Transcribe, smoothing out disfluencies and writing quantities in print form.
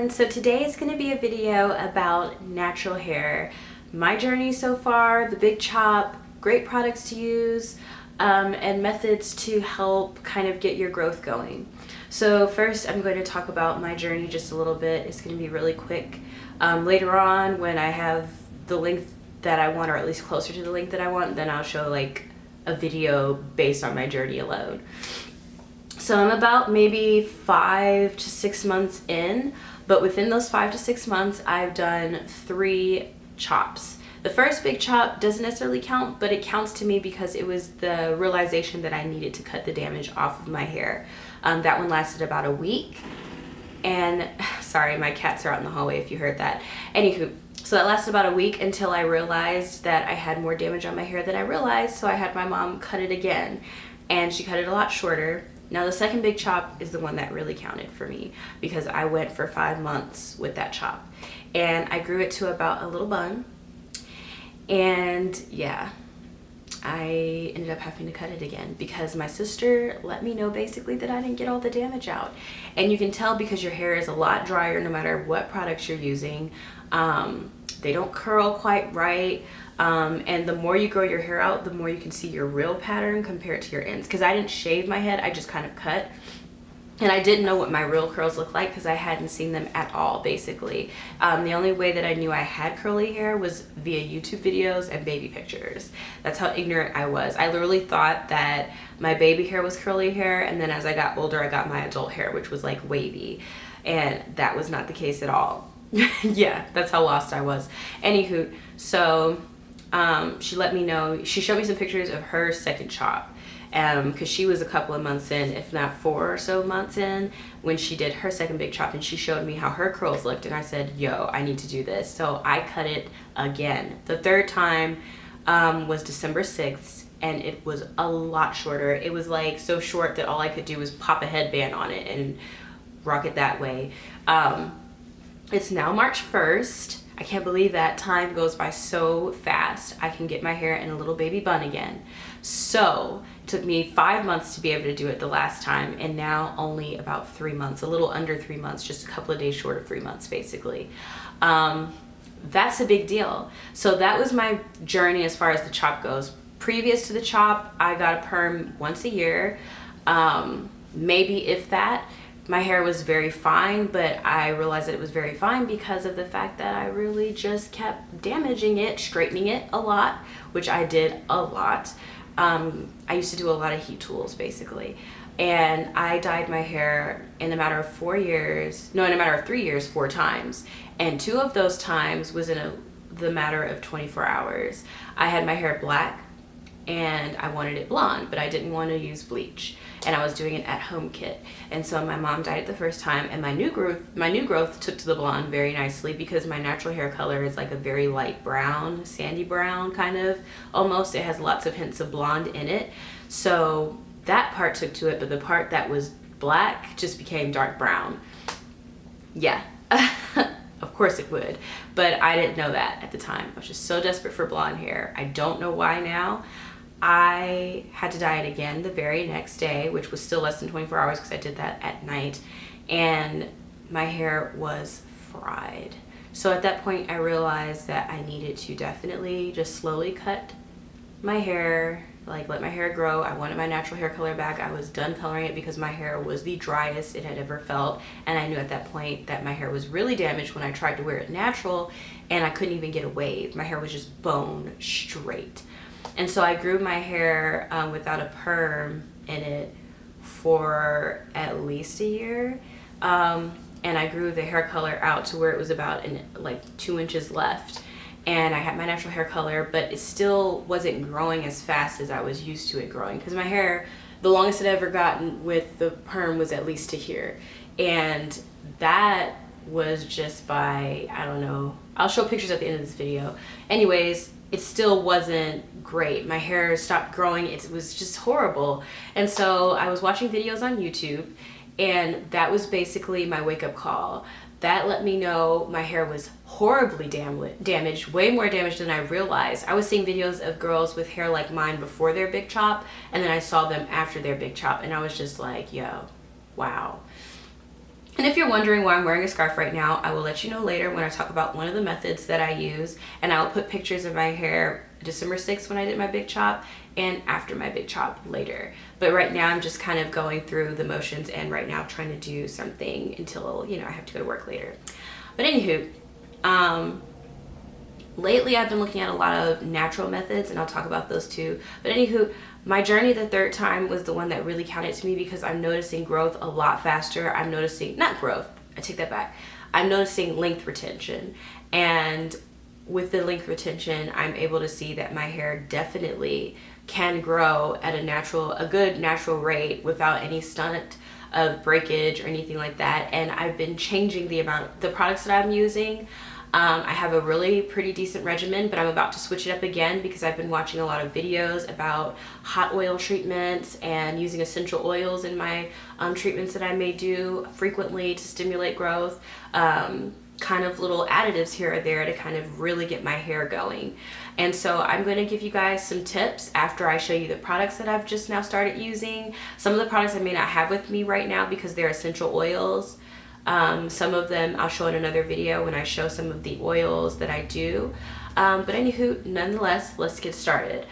everyone. So today is going to be a video about natural hair, my journey so far, the big chop, great products to use, and methods to help kind of get your growth going. So first I'm going to talk about my journey just a little bit. It's going to be really quick. Later on when I have the length that I want, or at least closer to the length that I want, then I'll show like a video based on my journey alone. So I'm about maybe 5 to 6 months in, but within those 5 to 6 months, I've done 3 chops. The first big chop doesn't necessarily count, but it counts to me because it was the realization that I needed to cut the damage off of my hair. That one lasted about a week. And sorry, my cats are out in the hallway if you heard that. Anywho, so that lasted about a week until I realized that I had more damage on my hair than I realized, so I had my mom cut it again, and she cut it a lot shorter. Now the second big chop is the one that really counted for me because I went for 5 months with that chop, and I grew it to about a little bun, and yeah, I ended up having to cut it again because my sister let me know basically that I didn't get all the damage out. And you can tell because your hair is a lot drier no matter what products you're using. They don't curl quite right. And the more you grow your hair out, the more you can see your real pattern compared to your ends. Because I didn't shave my head, I just kind of cut. And I didn't know what my real curls looked like because I hadn't seen them at all, basically. The only way that I knew I had curly hair was via YouTube videos and baby pictures. That's how ignorant I was. I literally thought that my baby hair was curly hair, and then as I got older, I got my adult hair, which was like wavy. And that was not the case at all. Yeah, that's how lost I was. Anywho, so she let me know, she showed me some pictures of her second chop. Because she was a couple of months in, if not 4 or so months in, when she did her second big chop, and she showed me how her curls looked, and I said, yo, I need to do this. So I cut it again. The third time was December 6th, and it was a lot shorter. It was like so short that all I could do was pop a headband on it and rock it that way. It's now March 1st. I can't believe that time goes by so fast. I can get my hair in a little baby bun again. So it took me 5 months to be able to do it the last time, and now only about 3 months, a little under 3 months, just a couple of days short of 3 months basically. That's a big deal. So that was my journey as far as the chop goes. Previous to the chop, I got a perm once a year, maybe if that. My hair was very fine, but I realized that it was very fine because of the fact that I really just kept damaging it, straightening it a lot, which I did a lot. I used to do a lot of heat tools basically, and I dyed my hair in a matter of 4 years, no, in a matter of 3 years, 4 times, and 2 of those times was in the matter of 24 hours. I had my hair black and I wanted it blonde, but I didn't want to use bleach, and I was doing an at-home kit. And so my mom dyed it the first time, and my new growth took to the blonde very nicely because my natural hair color is like a very light brown, sandy brown kind of, almost. It has lots of hints of blonde in it. So that part took to it, but the part that was black just became dark brown. Yeah. Of course it would, but I didn't know that at the time. I was just so desperate for blonde hair. I don't know why now. I had to dye it again the very next day, which was still less than 24 hours because I did that at night, and my hair was fried. So at that point I realized that I needed to definitely just slowly cut my hair, like let my hair grow. I wanted my natural hair color back. I was done coloring it because my hair was the driest it had ever felt, and I knew at that point that my hair was really damaged when I tried to wear it natural, and I couldn't even get a wave. My hair was just bone straight. And so I grew my hair without a perm in it for at least a year, and I grew the hair color out to where it was about like 2 inches left. And I had my natural hair color, but it still wasn't growing as fast as I was used to it growing, because my hair, the longest it ever gotten with the perm was at least to here, and that was just by, I don't know, I'll show pictures at the end of this video. Anyways, it still wasn't great. My hair stopped growing. It was just horrible. And so I was watching videos on YouTube, and that was basically my wake-up call. That let me know my hair was horribly damaged, way more damaged than I realized. I was seeing videos of girls with hair like mine before their big chop, and then I saw them after their big chop, and I was just like, yo, wow. And if you're wondering why I'm wearing a scarf right now, I will let you know later when I talk about one of the methods that I use, and I'll put pictures of my hair December 6th when I did my big chop and after my big chop later. But right now I'm just kind of going through the motions, and right now trying to do something until, you know, I have to go to work later. But anywho, lately I've been looking at a lot of natural methods, and I'll talk about those too. But anywho, my journey the third time was the one that really counted to me, because I'm noticing growth a lot faster. I'm noticing, not growth, I take that back. I'm noticing length retention. And with the length retention, I'm able to see that my hair definitely can grow at a good natural rate without any stunt of breakage or anything like that. And I've been changing the products that I'm using. I have a really pretty decent regimen, but I'm about to switch it up again because I've been watching a lot of videos about hot oil treatments and using essential oils in my treatments that I may do frequently to stimulate growth. Kind of little additives here or there to kind of really get my hair going. And so I'm going to give you guys some tips after I show you the products that I've just now started using. Some of the products I may not have with me right now because they're essential oils. Some of them I'll show in another video when I show some of the oils that I do. But anywho, nonetheless, let's get started.